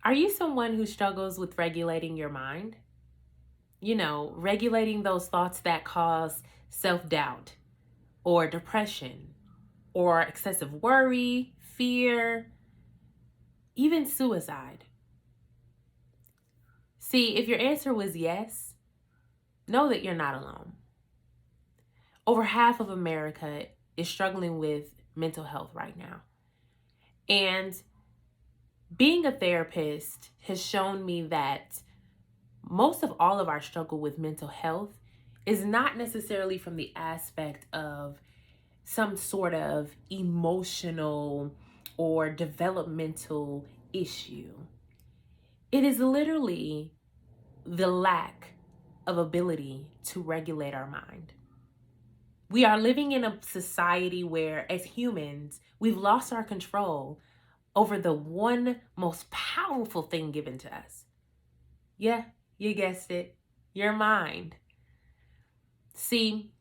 Are you someone who struggles with regulating your mind? Regulating those thoughts that cause self doubt or depression or excessive worry, fear, even suicide? See, if your answer was yes, know that you're not alone. Over half of America is struggling with mental health right now. And being a therapist has shown me that most of all of our struggle with mental health is not necessarily from the aspect of some sort of emotional or developmental issue. It is literally the lack of ability to regulate our mind. We are living in a society where, as humans, we've lost our control over the one most powerful thing given to us. Yeah, you guessed it, your mind. See,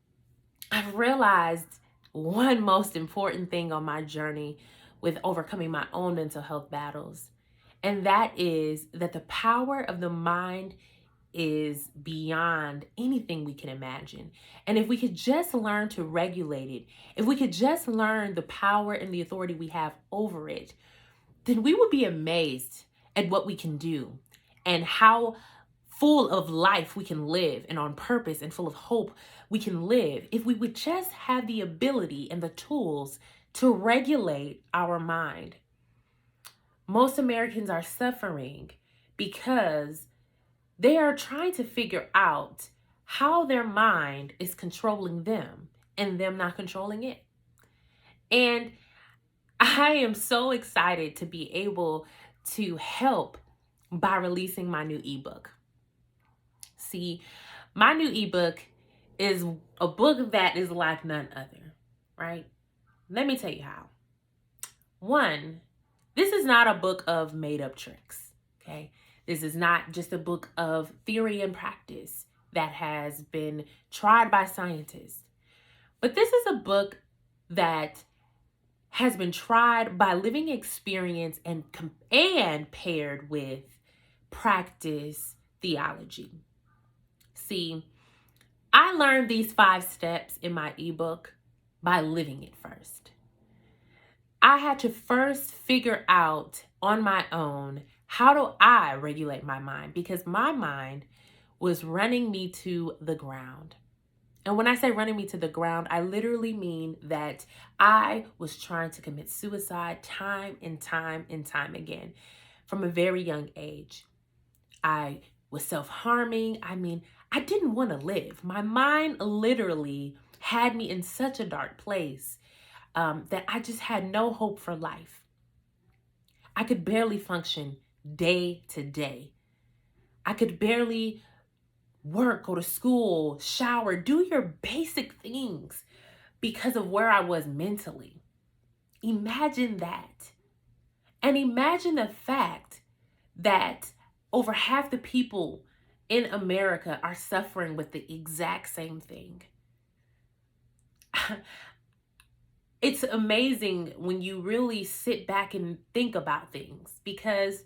I've realized one most important thing on my journey with overcoming my own mental health battles, and that is that the power of the mind is beyond anything we can imagine. And if we could just learn to regulate it, if we could just learn the power and the authority we have over it, then we would be amazed at what we can do and how full of life we can live and on purpose and full of hope we can live if we would just have the ability and the tools to regulate our mind. Most Americans are suffering because they are trying to figure out how their mind is controlling them and them not controlling it. And I am so excited to be able to help by releasing my new ebook. See, my new ebook is a book that is like none other, right? Let me tell you how. One, this is not a book of made up tricks, okay? This is not just a book of theory and practice that has been tried by scientists, but this is a book that has been tried by living experience and paired with practice theology. See, I learned these 5 steps in my ebook by living it first. I had to first figure out on my own, how do I regulate my mind? Because my mind was running me to the ground. And when I say running me to the ground, I literally mean that I was trying to commit suicide time and time and time again from a very young age. I was self-harming. I didn't want to live. My mind literally had me in such a dark place that I just had no hope for life. I could barely function day to day. I could barely work, go to school, shower, do your basic things because of where I was mentally. Imagine that. And imagine the fact that over half the people in America are suffering with the exact same thing. It's amazing when you really sit back and think about things, because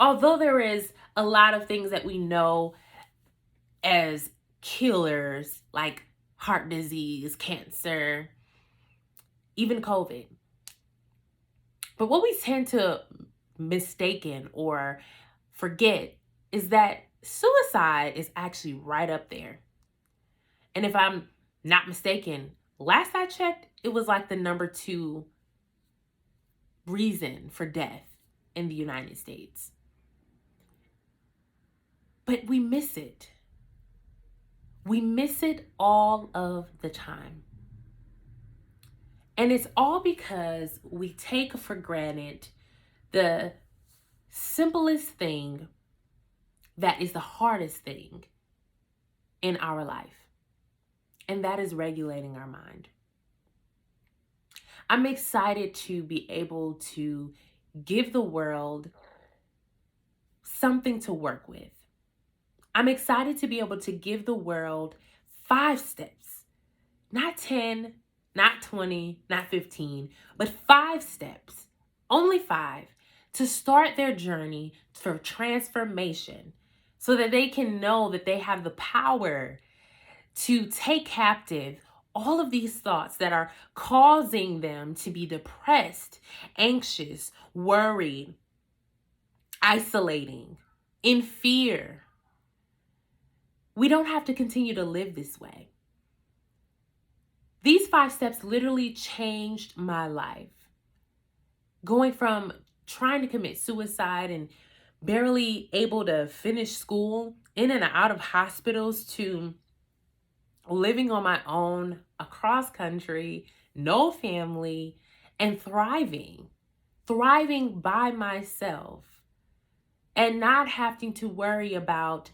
although there is a lot of things that we know as killers, like heart disease, cancer, even COVID, but what we tend to mistaken or forget is that suicide is actually right up there. And if I'm not mistaken, last I checked, it was like the number 2 reason for death in the United States. But we miss it. We miss it all of the time. And it's all because we take for granted the simplest thing that is the hardest thing in our life, and that is regulating our mind. I'm excited to be able to give the world something to work with. I'm excited to be able to give the world 5 steps, not 10, not 20, not 15, but 5 steps, only 5, to start their journey for transformation so that they can know that they have the power to take captive all of these thoughts that are causing them to be depressed, anxious, worried, isolating, in fear. We don't have to continue to live this way. These 5 steps literally changed my life. Going from trying to commit suicide and barely able to finish school, in and out of hospitals, to living on my own, across country, no family, and thriving by myself, and not having to worry about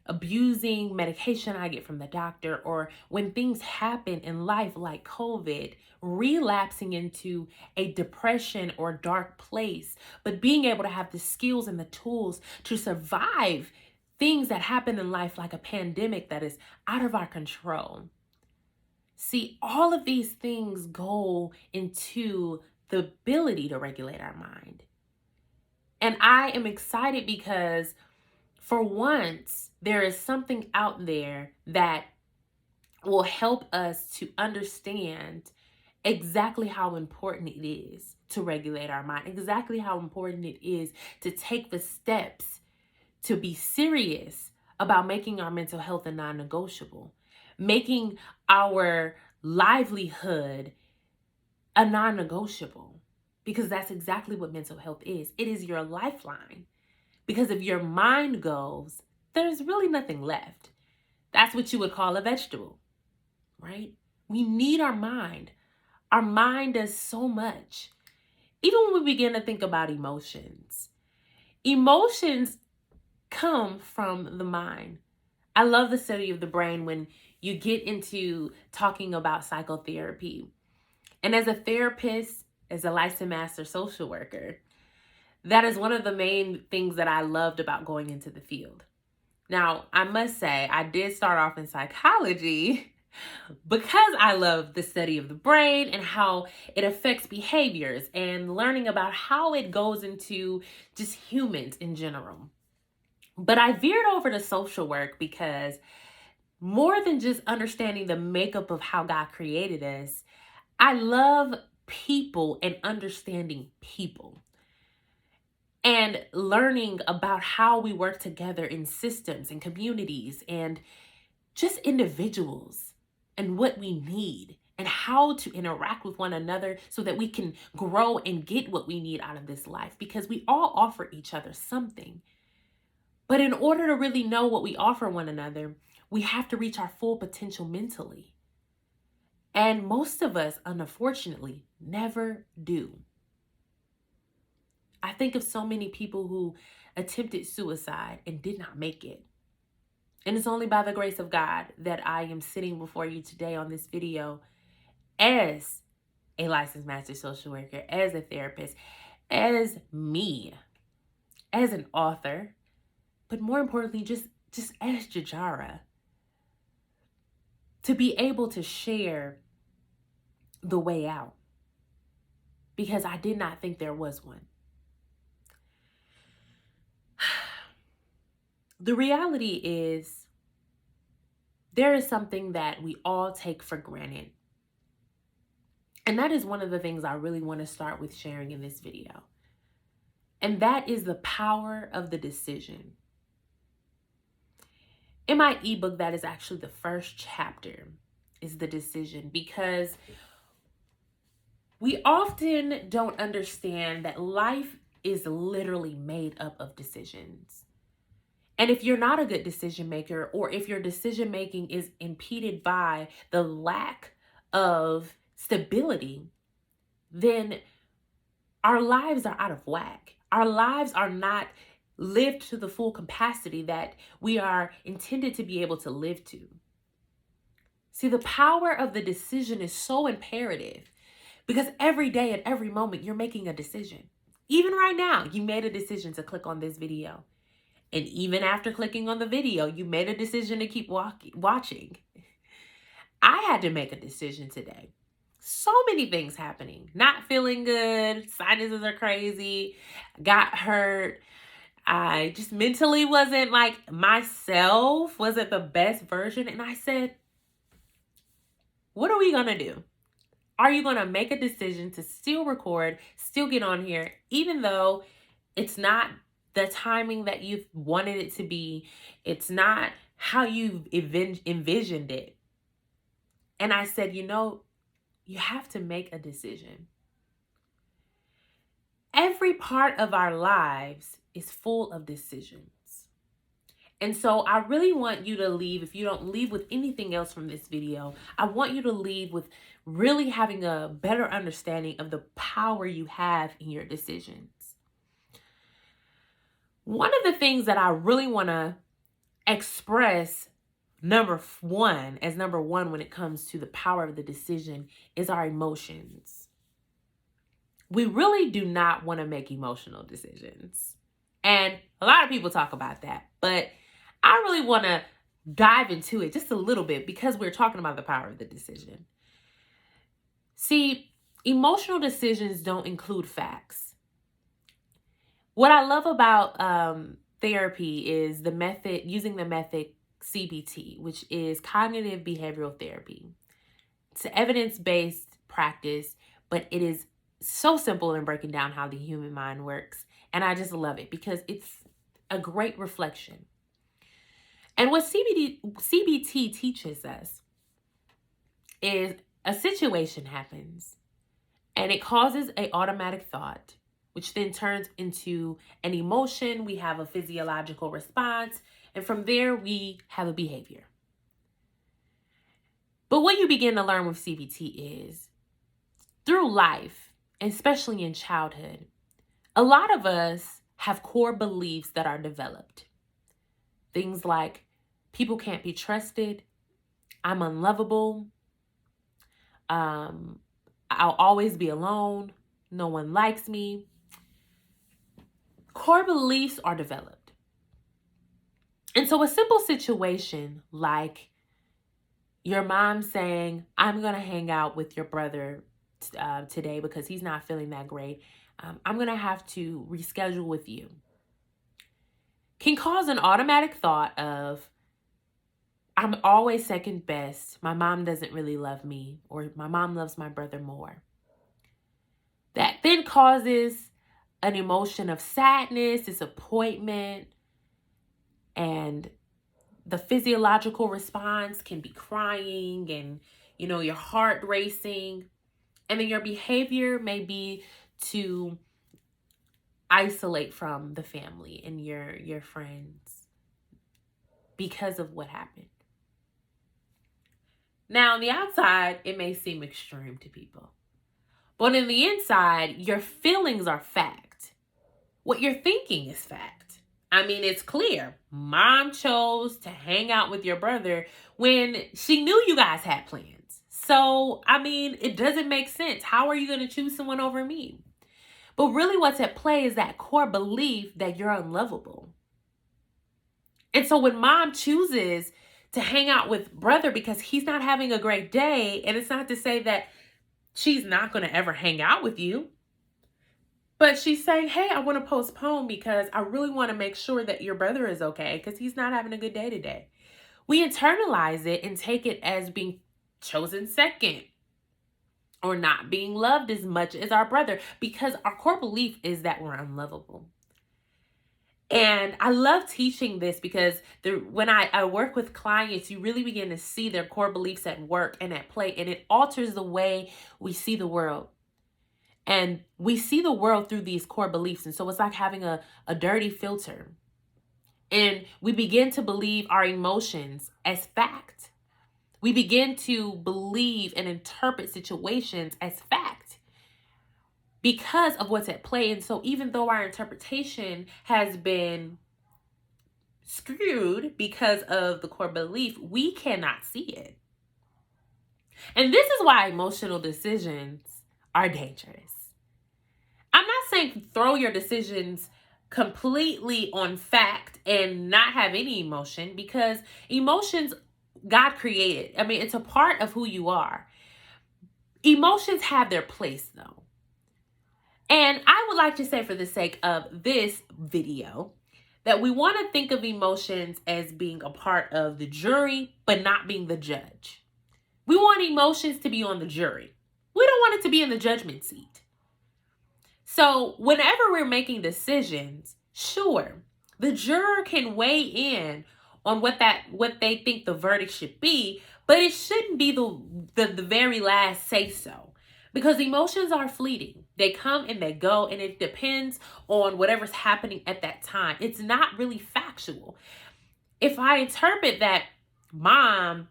abusing medication I get from the doctor, or when things happen in life like COVID, relapsing into a depression or dark place, but being able to have the skills and the tools to survive things that happen in life like a pandemic that is out of our control. See, all of these things go into the ability to regulate our mind. And I am excited because for once, there is something out there that will help us to understand exactly how important it is to regulate our mind, exactly how important it is to take the steps to be serious about making our mental health a non-negotiable, making our livelihood a non-negotiable, because that's exactly what mental health is. It is your lifeline. Because if your mind goes, there's really nothing left. That's what you would call a vegetable, right? We need our mind. Our mind does so much. Even when we begin to think about emotions, emotions come from the mind. I love the study of the brain when you get into talking about psychotherapy. And as a therapist, as a licensed master social worker, that is one of the main things that I loved about going into the field. Now, I must say, I did start off in psychology because I love the study of the brain and how it affects behaviors and learning about how it goes into just humans in general. But I veered over to social work because more than just understanding the makeup of how God created us, I love people and understanding people, and learning about how we work together in systems and communities and just individuals, and what we need and how to interact with one another so that we can grow and get what we need out of this life, because we all offer each other something. But in order to really know what we offer one another, we have to reach our full potential mentally. And most of us, unfortunately, never do. I think of so many people who attempted suicide and did not make it. And it's only by the grace of God that I am sitting before you today on this video as a licensed master social worker, as a therapist, as me, as an author, but more importantly, just as Jajara, to be able to share the way out, because I did not think there was one. The reality is, there is something that we all take for granted. And that is one of the things I really want to start with sharing in this video. And that is the power of the decision. In my ebook, that is actually the first chapter, is the decision, because we often don't understand that life is literally made up of decisions. And if you're not a good decision maker, or if your decision making is impeded by the lack of stability, then our lives are out of whack. Our lives are not lived to the full capacity that we are intended to be able to live to. See, the power of the decision is so imperative, because every day at every moment you're making a decision. Even right now, you made a decision to click on this video. And even after clicking on the video, you made a decision to keep watching. I had to make a decision today. So many things happening. Not feeling good. Sinuses are crazy. Got hurt. I just mentally wasn't like myself, wasn't the best version. And I said, what are we going to do? Are you going to make a decision to still record, still get on here, even though it's not the timing that you've wanted it to be? It's not how you envisioned it. And I said, you have to make a decision. Every part of our lives is full of decisions. And so I really want you to leave, if you don't leave with anything else from this video, I want you to leave with really having a better understanding of the power you have in your decisions. One of the things that I really want to express number one when it comes to the power of the decision is our emotions. We really do not want to make emotional decisions. And a lot of people talk about that, but I really want to dive into it just a little bit because we're talking about the power of the decision. See, emotional decisions don't include facts. What I love about therapy is using the method CBT, which is cognitive behavioral therapy. It's an evidence-based practice, but it is so simple in breaking down how the human mind works. And I just love it because it's a great reflection. And what CBT teaches us is a situation happens and it causes an automatic thought, which then turns into an emotion. We have a physiological response, and from there we have a behavior. But what you begin to learn with CBT is through life, especially in childhood, a lot of us have core beliefs that are developed. Things like people can't be trusted, I'm unlovable, I'll always be alone, no one likes me. Core beliefs are developed. And so a simple situation like your mom saying, I'm going to hang out with your brother today because he's not feeling that great. I'm going to have to reschedule with you, can cause an automatic thought of, I'm always second best. My mom doesn't really love me, or my mom loves my brother more. That then causes an emotion of sadness, disappointment, and the physiological response can be crying and, your heart racing. And then your behavior may be to isolate from the family and your friends because of what happened. Now, on the outside, it may seem extreme to people. But on the inside, your feelings are fact. What you're thinking is fact. I mean, it's clear. Mom chose to hang out with your brother when she knew you guys had plans. So, I mean, it doesn't make sense. How are you going to choose someone over me? But really what's at play is that core belief that you're unlovable. And so when mom chooses to hang out with brother because he's not having a great day, and it's not to say that she's not going to ever hang out with you, but she's saying, hey, I want to postpone because I really want to make sure that your brother is okay because he's not having a good day today. We internalize it and take it as being chosen second or not being loved as much as our brother because our core belief is that we're unlovable. And I love teaching this because when I work with clients, you really begin to see their core beliefs at work and at play, and it alters the way we see the world. And we see the world through these core beliefs. And so it's like having a dirty filter. And we begin to believe our emotions as fact. We begin to believe and interpret situations as fact because of what's at play. And so even though our interpretation has been skewed because of the core belief, we cannot see it. And this is why emotional decisions are dangerous. I'm not saying throw your decisions completely on fact and not have any emotion, because emotions God created. I mean, it's a part of who you are. Emotions have their place though. And I would like to say, for the sake of this video, that we want to think of emotions as being a part of the jury, but not being the judge. We want emotions to be on the jury. We don't want it to be in the judgment seat. So whenever we're making decisions, sure, the juror can weigh in on what they think the verdict should be, but it shouldn't be the very last say so. Because emotions are fleeting. They come and they go, and it depends on whatever's happening at that time. It's not really factual. If I interpret that mom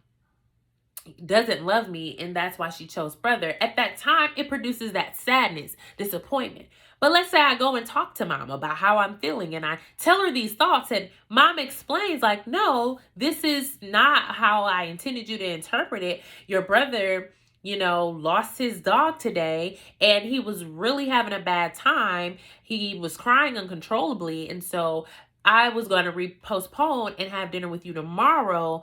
doesn't love me and that's why she chose brother, at that time it produces that sadness, disappointment. But let's say I go and talk to mom about how I'm feeling, and I tell her these thoughts, and mom explains like, no, this is not how I intended you to interpret it. Your brother, lost his dog today, and he was really having a bad time. He was crying uncontrollably, and so I was going to postpone and have dinner with you tomorrow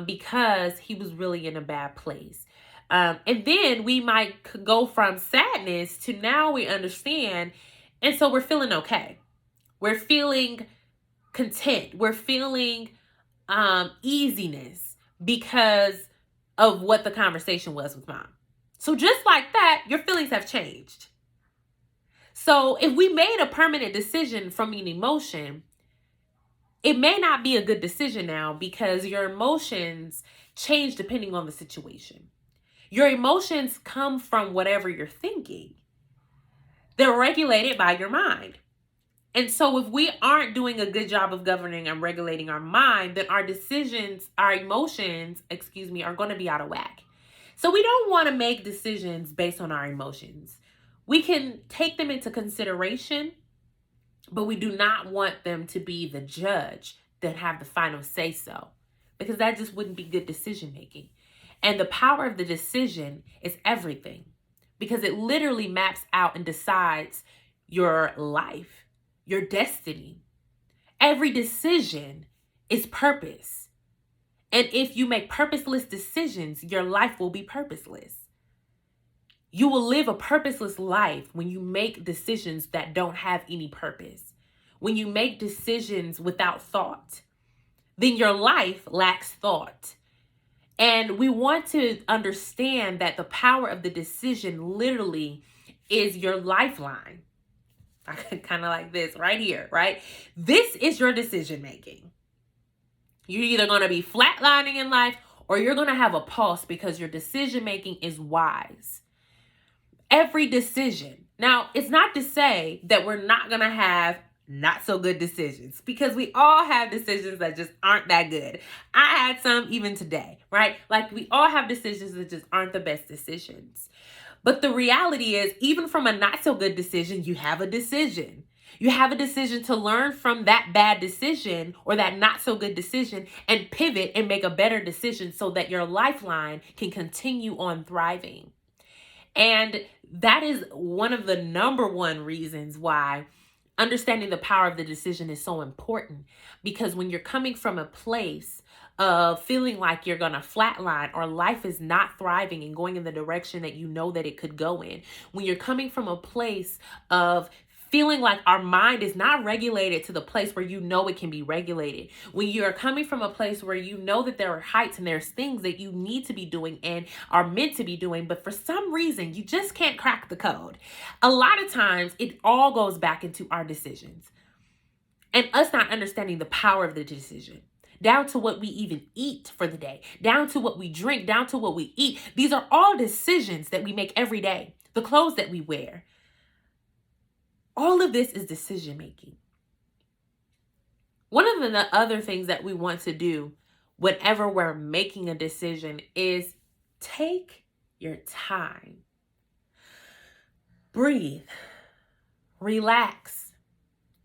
because he was really in a bad place. And then we might go from sadness to now we understand. And so we're feeling okay. We're feeling content. We're feeling easiness because of what the conversation was with mom. So just like that, your feelings have changed. So if we made a permanent decision from an emotion, it may not be a good decision now because your emotions change depending on the situation. Your emotions come from whatever you're thinking. They're regulated by your mind. And so if we aren't doing a good job of governing and regulating our mind, then our emotions, are going to be out of whack. So we don't want to make decisions based on our emotions. We can take them into consideration, but we do not want them to be the judge that have the final say so, because that just wouldn't be good decision making. And the power of the decision is everything, because it literally maps out and decides your life, your destiny. Every decision is purpose. And if you make purposeless decisions, your life will be purposeless. You will live a purposeless life when you make decisions that don't have any purpose. When you make decisions without thought, then your life lacks thought. And we want to understand that the power of the decision literally is your lifeline. I kind of like this right here, right? This is your decision making. You're either going to be flatlining in life or you're going to have a pulse because your decision making is wise. Every decision. Now, it's not to say that we're not going to have not so good decisions, because we all have decisions that just aren't that good. I had some even today, right? Like, we all have decisions that just aren't the best decisions. But the reality is, even from a not so good decision, you have a decision. You have a decision to learn from that bad decision or that not so good decision and pivot and make a better decision so that your lifeline can continue on thriving. And that is one of the number one reasons why understanding the power of the decision is so important. Because when you're coming from a place of feeling like you're going to flatline or life is not thriving and going in the direction that you know that it could go in, when you're coming from a place of feeling like our mind is not regulated to the place where you know it can be regulated, when you're coming from a place where you know that there are heights and there's things that you need to be doing and are meant to be doing, but for some reason you just can't crack the code. A lot of times it all goes back into our decisions and us not understanding the power of the decision. Down to what we even eat for the day, down to what we drink, down to what we eat. These are all decisions that we make every day. The clothes that we wear. All of this is decision making. One of the other things that we want to do whenever we're making a decision is take your time. Breathe. Relax.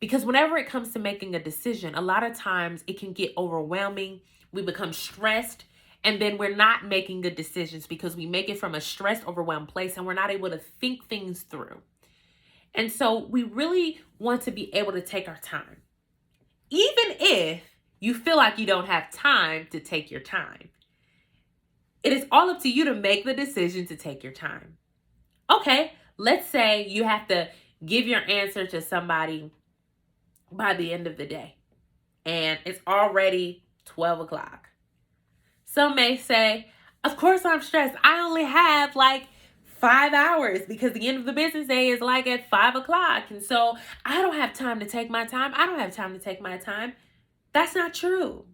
Because whenever it comes to making a decision, a lot of times it can get overwhelming. We become stressed, and then we're not making good decisions because we make it from a stressed, overwhelmed place and we're not able to think things through. And so we really want to be able to take our time. Even if you feel like you don't have time to take your time. It is all up to you to make the decision to take your time. Okay, let's say you have to give your answer to somebody by the end of the day, and it's already 12 o'clock. Some may say, of course I'm stressed. I only have like 5 hours because the end of the business day is like at 5 o'clock. And so I don't have time to take my time. I don't have time to take my time. That's not true.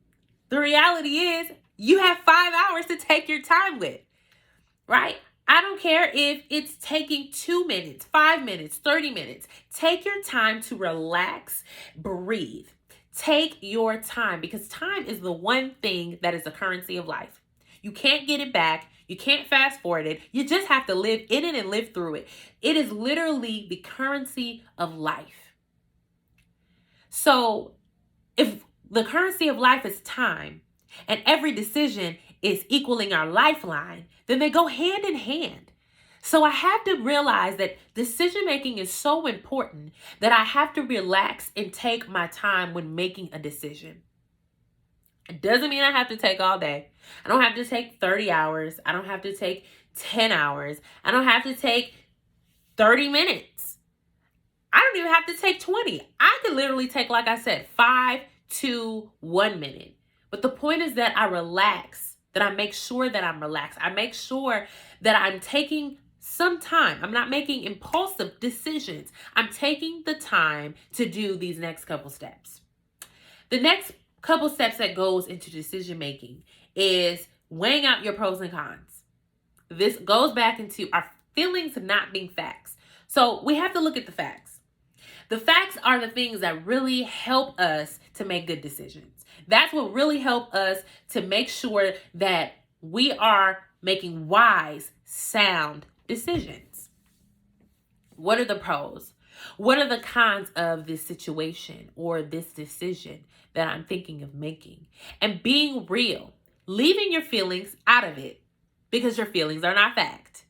The reality is you have 5 hours to take your time with, right? I don't care if it's taking 2 minutes, 5 minutes, 30 minutes. Take your time to relax, breathe. Take your time, because time is the one thing that is the currency of life. You can't get it back. You can't fast forward it. You just have to live in it and live through it. It is literally the currency of life. So if the currency of life is time and every decision is equaling our lifeline, then they go hand in hand. So I have to realize that decision making is so important that I have to relax and take my time when making a decision. It doesn't mean I have to take all day. I don't have to take 30 hours. I don't have to take 10 hours. I don't have to take 30 minutes. I don't even have to take 20. I could literally take, like I said, 5 to 1 minute. But the point is that I relax, that I make sure that I'm relaxed. I make sure that I'm taking some time. I'm not making impulsive decisions. I'm taking the time to do these next couple steps. The next couple steps that goes into decision making is weighing out your pros and cons. This goes back into our feelings not being facts. So we have to look at the facts. The facts are the things that really help us to make good decisions. That's what really help us to make sure that we are making wise, sound decisions. What are the pros? What are the cons of this situation or this decision that I'm thinking of making? And being real, leaving your feelings out of it, because your feelings are not fact.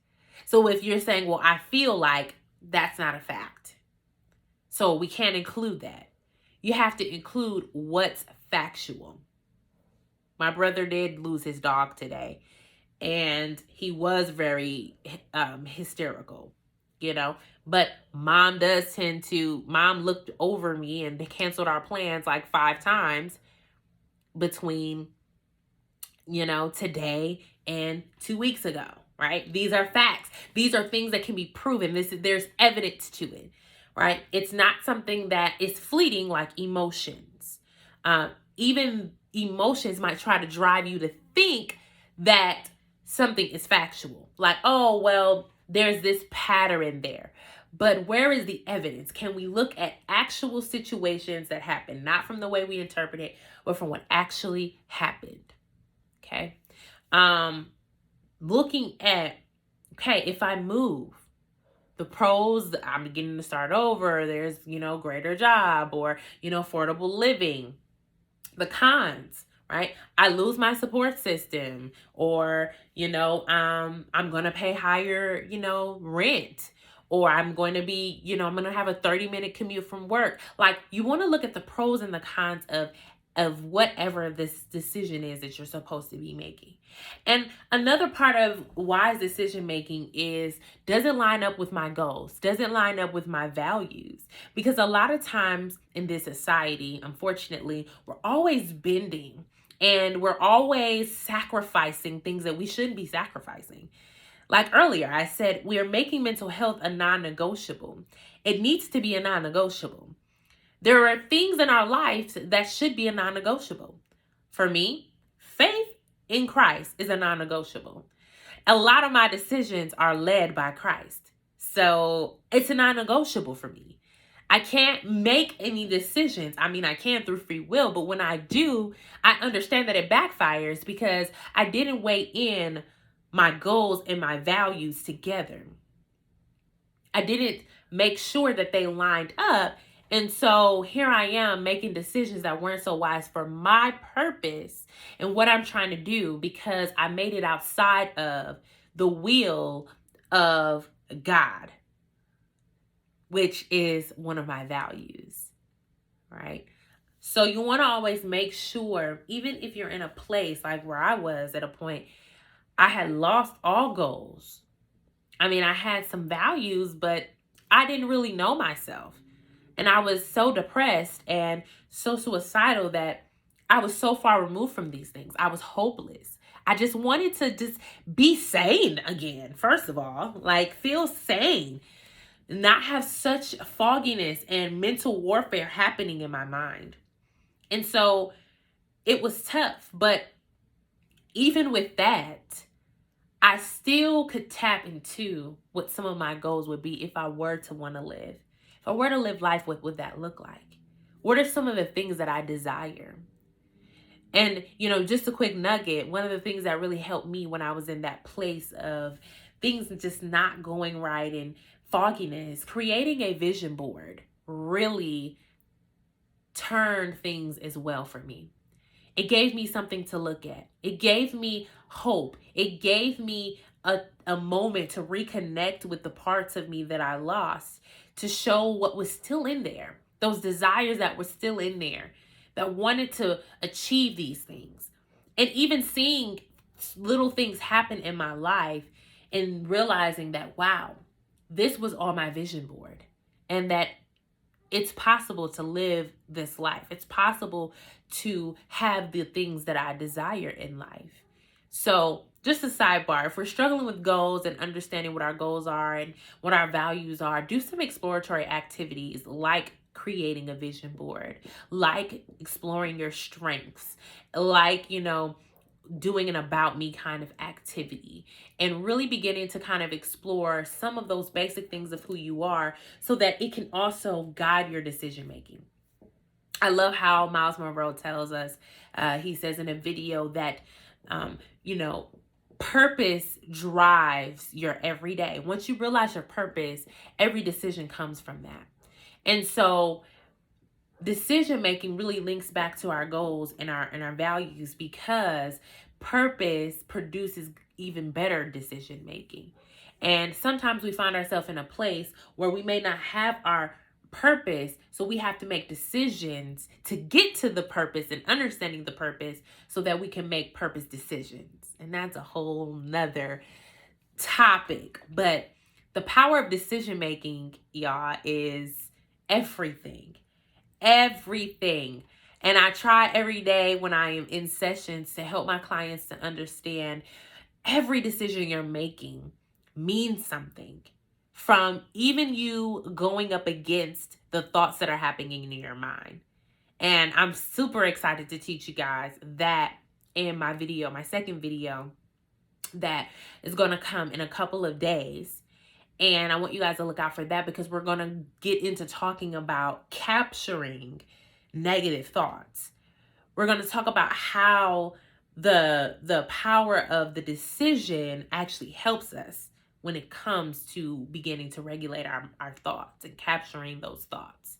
So if you're saying, well, I feel like, that's not a fact. So we can't include that. You have to include what's factual. My brother did lose his dog today, and he was very hysterical, but mom looked over me and they canceled our plans like 5 times between, today and 2 weeks ago, right? These are facts. These are things that can be proven. There's evidence to it, right? It's not something that is fleeting like emotions. Even emotions might try to drive you to think that something is factual. Like, oh, well, there's this pattern there. But where is the evidence? Can we look at actual situations that happen, not from the way we interpret it, but from what actually happened? Okay. Looking at, if I move, the pros, I'm beginning to start over. There's, greater job or, affordable living. The cons, right? I lose my support system, or, I'm going to pay higher, rent, or I'm going to be, I'm going to have a 30-minute commute from work. Like, you want to look at the pros and the cons of whatever this decision is that you're supposed to be making. And another part of wise decision making is, does it line up with my goals? Does it line up with my values? Because a lot of times in this society, unfortunately, we're always bending and we're always sacrificing things that we shouldn't be sacrificing. Like earlier, I said, we are making mental health a non-negotiable. It needs to be a non-negotiable. There are things in our lives that should be a non-negotiable. For me, faith in Christ is a non-negotiable. A lot of my decisions are led by Christ. So it's a non-negotiable for me. I can't make any decisions. I mean, I can through free will, but when I do, I understand that it backfires because I didn't weigh in my goals and my values together. I didn't make sure that they lined up. And so here I am making decisions that weren't so wise for my purpose and what I'm trying to do, because I made it outside of the will of God, which is one of my values, right? So you want to always make sure, even if you're in a place like where I was at a point, I had lost all goals. I mean, I had some values, but I didn't really know myself. And I was so depressed and so suicidal that I was so far removed from these things. I was hopeless. I just wanted to just be sane again, first of all, like feel sane, not have such fogginess and mental warfare happening in my mind. And so it was tough. But even with that, I still could tap into what some of my goals would be if I were to want to live. If I were to live life, what would that look like? What are some of the things that I desire? And, just a quick nugget, one of the things that really helped me when I was in that place of things just not going right and fogginess, creating a vision board really turned things as well for me. It gave me something to look at. It gave me hope. It gave me a moment to reconnect with the parts of me that I lost, to show what was still in there, those desires that were still in there, that wanted to achieve these things. And even seeing little things happen in my life and realizing that, wow, this was on my vision board, and that it's possible to live this life. It's possible to have the things that I desire in life. So, just a sidebar, if we're struggling with goals and understanding what our goals are and what our values are, do some exploratory activities like creating a vision board, like exploring your strengths, like, doing an about me kind of activity, and really beginning to kind of explore some of those basic things of who you are so that it can also guide your decision making. I love how Miles Monroe tells us, he says in a video that, purpose drives your everyday. Once you realize your purpose, every decision comes from that. And so decision making really links back to our goals and our values, because purpose produces even better decision making. And sometimes we find ourselves in a place where we may not have our purpose, so we have to make decisions to get to the purpose and understanding the purpose so that we can make purpose decisions. And that's a whole nother topic. But the power of decision making, y'all, is everything. Everything. And I try every day when I am in sessions to help my clients to understand every decision you're making means something. From even you going up against the thoughts that are happening in your mind. And I'm super excited to teach you guys that in my video, my second video that is going to come in a couple of days. And I want you guys to look out for that, because we're going to get into talking about capturing negative thoughts. We're going to talk about how the power of the decision actually helps us when it comes to beginning to regulate our thoughts and capturing those thoughts.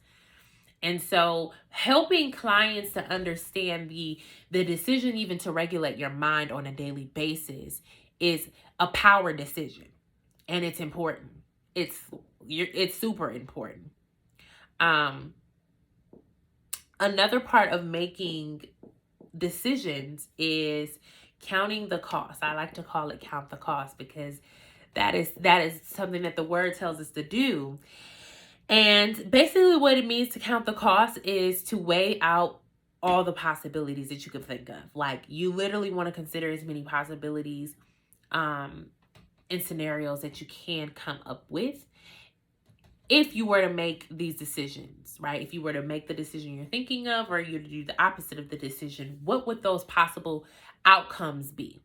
And so helping clients to understand the decision even to regulate your mind on a daily basis is a power decision. And it's important. It's super important. Another part of making decisions is counting the cost. I like to call it count the cost, because that is something that the word tells us to do. And basically what it means to count the cost is to weigh out all the possibilities that you can think of. Like, you literally want to consider as many possibilities in scenarios that you can come up with if you were to make these decisions, right? If you were to make the decision you're thinking of, or you to do the opposite of the decision, what would those possible outcomes be?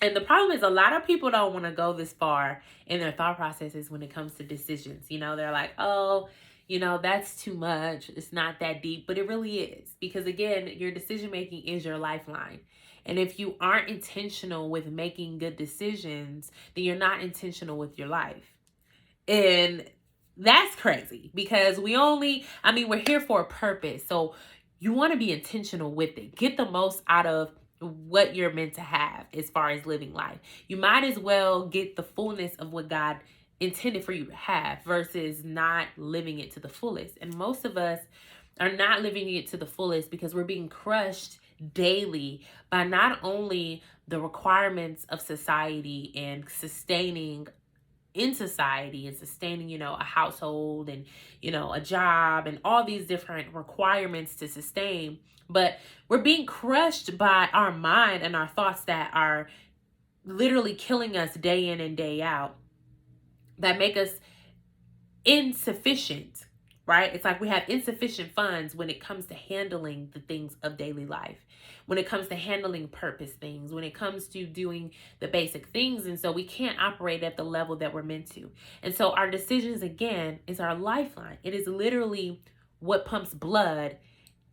And the problem is, a lot of people don't want to go this far in their thought processes when it comes to decisions. They're like, oh, that's too much. It's not that deep, but it really is. Because again, your decision making is your lifeline. And if you aren't intentional with making good decisions, then you're not intentional with your life. And that's crazy, because we're here for a purpose. So you want to be intentional with it. Get the most out of what you're meant to have as far as living life. You might as well get the fullness of what God intended for you to have versus not living it to the fullest. And most of us are not living it to the fullest because we're being crushed daily by not only the requirements of society and sustaining in society and sustaining, a household and, a job and all these different requirements to sustain. But we're being crushed by our mind and our thoughts that are literally killing us day in and day out, that make us insufficient, right? It's like we have insufficient funds when it comes to handling the things of daily life, when it comes to handling purpose things, when it comes to doing the basic things. And so we can't operate at the level that we're meant to. And so our decisions, again, is our lifeline. It is literally what pumps blood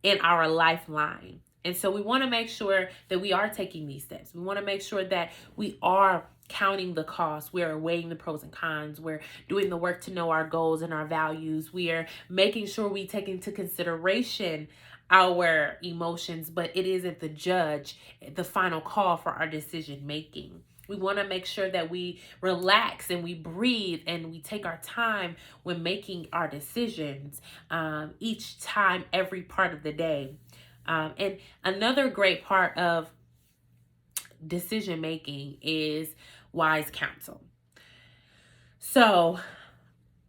in our lifeline. And so we want to make sure that we are taking these steps. We want to make sure that we are counting the costs. We are weighing the pros and cons. We're doing the work to know our goals and our values. We are making sure we take into consideration our emotions, but it isn't the judge, the final call for our decision making. We want to make sure that we relax and we breathe and we take our time when making our decisions, each time, every part of the day. And another great part of decision making is wise counsel. So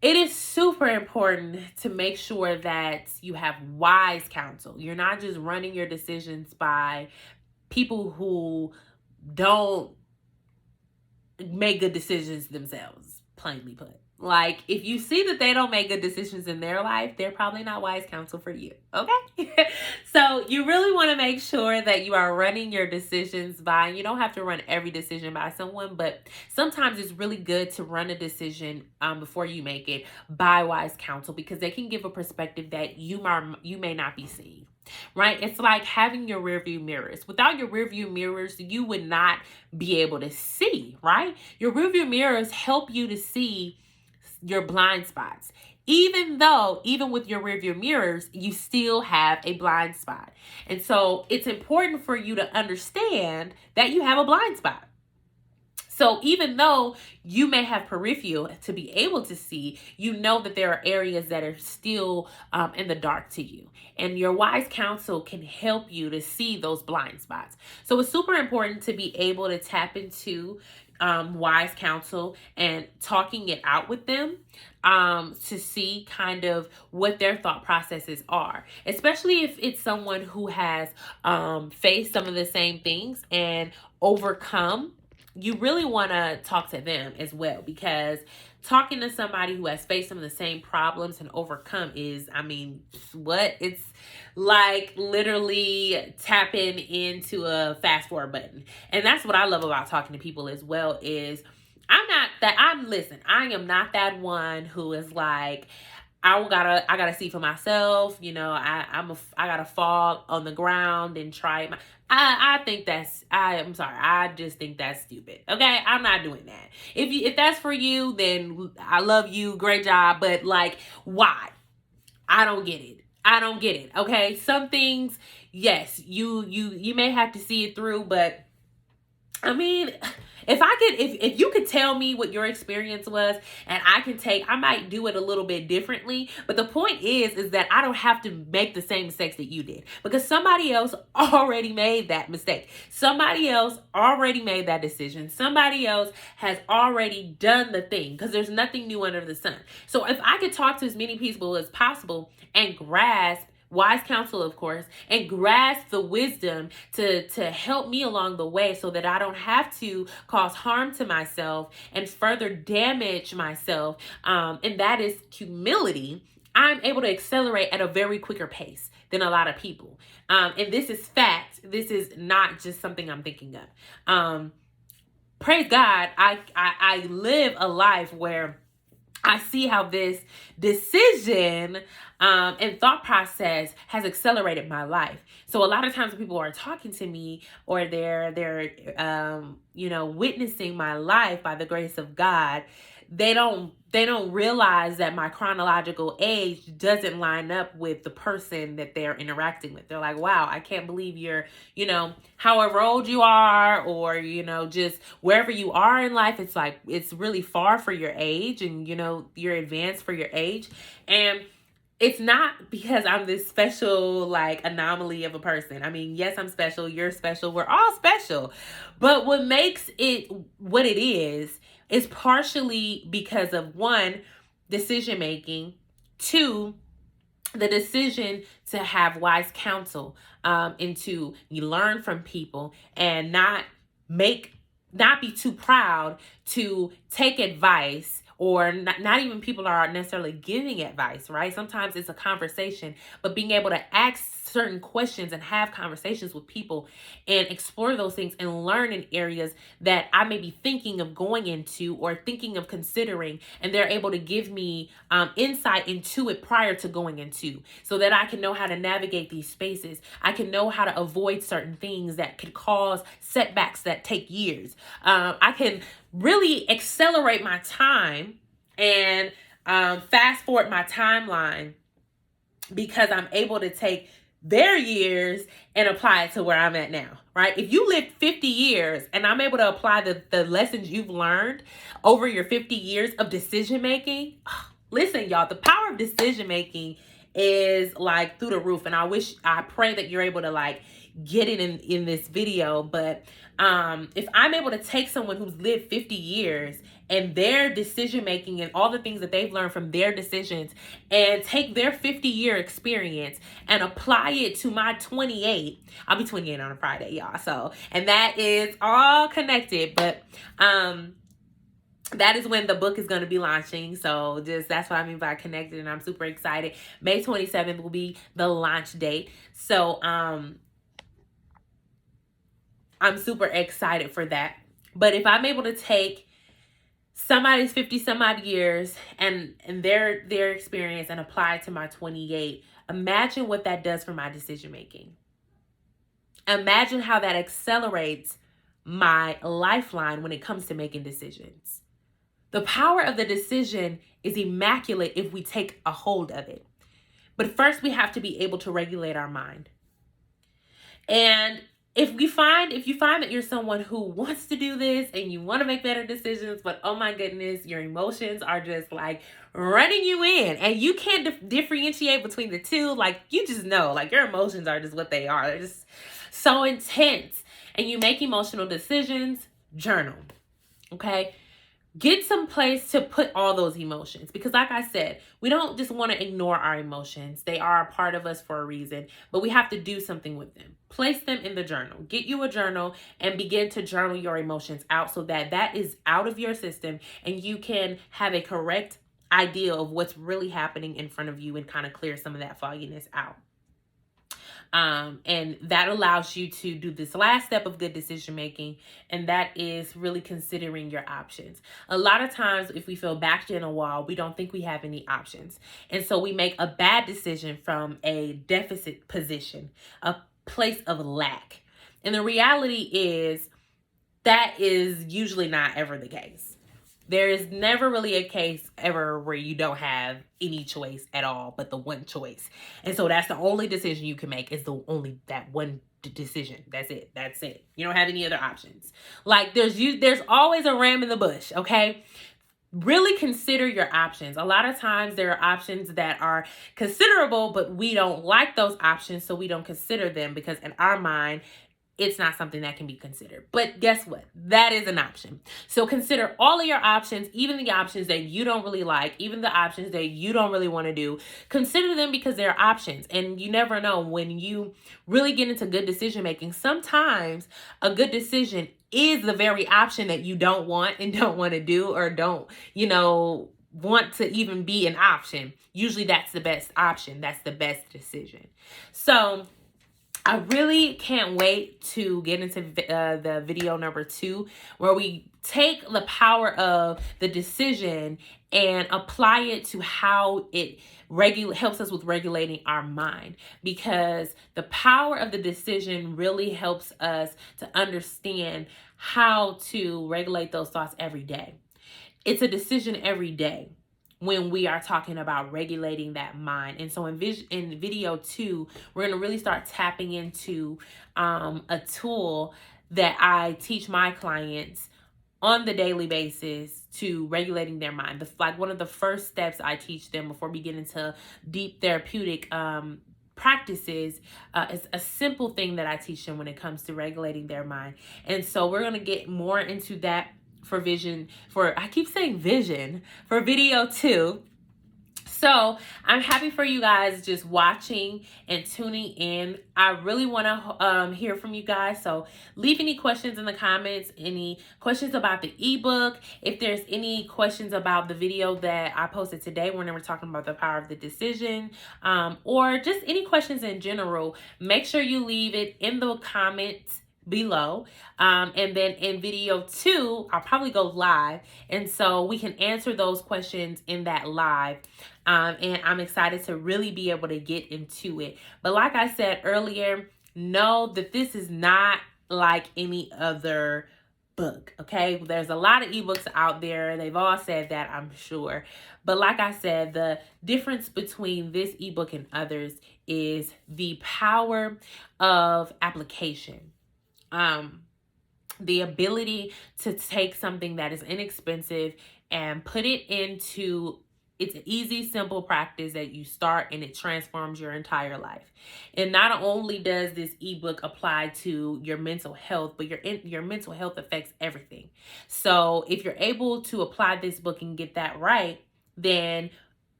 it is super important to make sure that you have wise counsel. You're not just running your decisions by people who don't make good decisions themselves, plainly put. Like, if you see that they don't make good decisions in their life, they're probably not wise counsel for you, okay? So you really want to make sure that you are running your decisions by, you don't have to run every decision by someone, but sometimes it's really good to run a decision before you make it by wise counsel, because they can give a perspective that you may not be seeing. Right? It's like having your rearview mirrors. Without your rearview mirrors, you would not be able to see, right? Your rearview mirrors help you to see your blind spots. Even with your rearview mirrors, you still have a blind spot. And so it's important for you to understand that you have a blind spot. So even though you may have peripheral to be able to see, you know that there are areas that are still in the dark to you. And your wise counsel can help you to see those blind spots. So it's super important to be able to tap into wise counsel and talking it out with them to see kind of what their thought processes are, especially if it's someone who has faced some of the same things and overcome. You really want to talk to them as well, because talking to somebody who has faced some of the same problems and overcome is, it's like literally tapping into a fast forward button. And that's what I love about talking to people as well is I am not that one who is like, I gotta see for myself. I gotta fall on the ground and try. I just think that's stupid. Okay, I'm not doing that. If that's for you, then I love you, great job. But like, why? I don't get it. Okay, some things, yes, you may have to see it through, but if you could tell me what your experience was and I might do it a little bit differently. But the point is that I don't have to make the same mistakes that you did, because somebody else already made that mistake. Somebody else already made that decision. Somebody else has already done the thing, because there's nothing new under the sun. So if I could talk to as many people as possible and grasp wise counsel, of course, and grasp the wisdom to help me along the way so that I don't have to cause harm to myself and further damage myself. And that is humility. I'm able to accelerate at a very quicker pace than a lot of people. And this is fact. This is not just something I'm thinking of. Praise God. I live a life where I see how this decision and thought process has accelerated my life. So a lot of times when people are talking to me or they're witnessing my life by the grace of God, they don't realize that my chronological age doesn't line up with the person that they're interacting with. They're like, wow, I can't believe you're, however old you are, or, just wherever you are in life. It's like, it's really far for your age, and, you're advanced for your age. And it's not because I'm this special, like, anomaly of a person. I mean, yes, I'm special. You're special. We're all special. But what makes it what it is partially because of one, decision making, two, the decision to have wise counsel, and to you learn from people and not be too proud to take advice, or not even people are necessarily giving advice, right? Sometimes it's a conversation, but being able to ask certain questions and have conversations with people and explore those things and learn in areas that I may be thinking of going into or thinking of considering, and they're able to give me insight into it prior to going into, so that I can know how to navigate these spaces. I can know how to avoid certain things that could cause setbacks that take years. I can really accelerate my time and fast forward my timeline because I'm able to take their years and apply it to where I'm at now, right? If you lived 50 years and I'm able to apply the lessons you've learned over your 50 years of decision making, listen, y'all, the power of decision making is like through the roof. And I pray that you're able to like get it in this video. But if I'm able to take someone who's lived 50 years and their decision making and all the things that they've learned from their decisions, and take their 50-year experience and apply it to my 28, I'll be 28 on a Friday, y'all. So, and that is all connected, but that is when the book is going to be launching. So that's what I mean by connected, and I'm super excited. May 27th will be the launch date. So I'm super excited for that. But if I'm able to take somebody's 50 some odd years and their experience and apply it to my 28, imagine what that does for my decision making. Imagine how that accelerates my lifeline when it comes to making decisions. The power of the decision is immaculate if we take a hold of it. But first, we have to be able to regulate our mind. And if you find that you're someone who wants to do this and you want to make better decisions, but oh my goodness, your emotions are just like running you in and you can't differentiate between the two, like you just know, like your emotions are just what they are. They're just so intense and you make emotional decisions, journal, okay? Get some place to put all those emotions, because like I said, we don't just want to ignore our emotions. They are a part of us for a reason, but we have to do something with them. Place them in the journal. Get you a journal and begin to journal your emotions out so that that is out of your system and you can have a correct idea of what's really happening in front of you and kind of clear some of that fogginess out. And that allows you to do this last step of good decision making, and that is really considering your options. A lot of times, if we feel backed in a wall, we don't think we have any options. And so we make a bad decision from a deficit position, a place of lack. And the reality is that is usually not ever the case. There is never really a case ever where you don't have any choice at all but the one choice. And so that's the only decision you can make, is that one decision. That's it. You don't have any other options. Like there's always a ram in the bush, okay? Really consider your options. A lot of times there are options that are considerable, but we don't like those options, so we don't consider them because in our mind, it's not something that can be considered. But guess what? That is an option. So consider all of your options, even the options that you don't really like, even the options that you don't really want to do. Consider them because they're options. And you never know, when you really get into good decision making, sometimes a good decision is the very option that you don't want and don't want to do, or don't, want to even be an option. Usually that's the best option. That's the best decision. So I really can't wait to get into the video number 2, where we take the power of the decision and apply it to how it helps us with regulating our mind, because the power of the decision really helps us to understand how to regulate those thoughts every day. It's a decision every day when we are talking about regulating that mind. And so in video 2, we're going to really start tapping into a tool that I teach my clients on the daily basis to regulating their mind. Like one of the first steps I teach them before we get into deep therapeutic practices is a simple thing that I teach them when it comes to regulating their mind. And so we're going to get more into that for I keep saying vision, for video 2. So I'm happy for you guys just watching and tuning in. I really want to hear from you guys. So leave any questions in the comments, any questions about the ebook. If there's any questions about the video that I posted today when we were talking about the power of the decision, or just any questions in general, make sure you leave it in the comments below. And then in video 2, I'll probably go live. And so we can answer those questions in that live. And I'm excited to really be able to get into it. But like I said earlier, know that this is not like any other book, okay? There's a lot of ebooks out there. They've all said that, I'm sure. But like I said, the difference between this ebook and others is the power of application. The ability to take something that is inexpensive and put it into it's an easy, simple practice that you start and it transforms your entire life. And not only does this ebook apply to your mental health, but your mental health affects everything. So if you're able to apply this book and get that right, then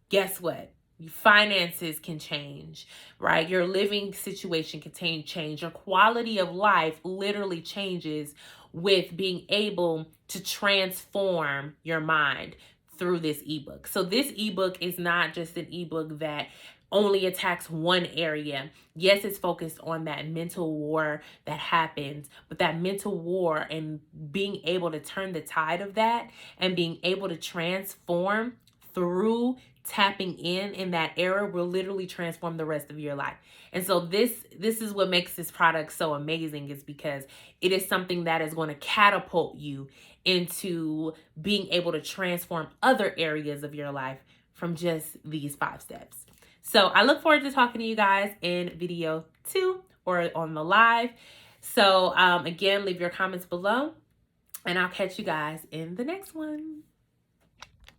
guess what? Your finances can change, right? Your living situation can change. Your quality of life literally changes with being able to transform your mind through this ebook. So this ebook is not just an ebook that only attacks one area. Yes, it's focused on that mental war that happens, but that mental war and being able to turn the tide of that and being able to transform through tapping in that era will literally transform the rest of your life. And so this is what makes this product so amazing, is because it is something that is going to catapult you into being able to transform other areas of your life from just these 5 steps. So I look forward to talking to you guys in video 2 or on the live. So again, leave your comments below and I'll catch you guys in the next one.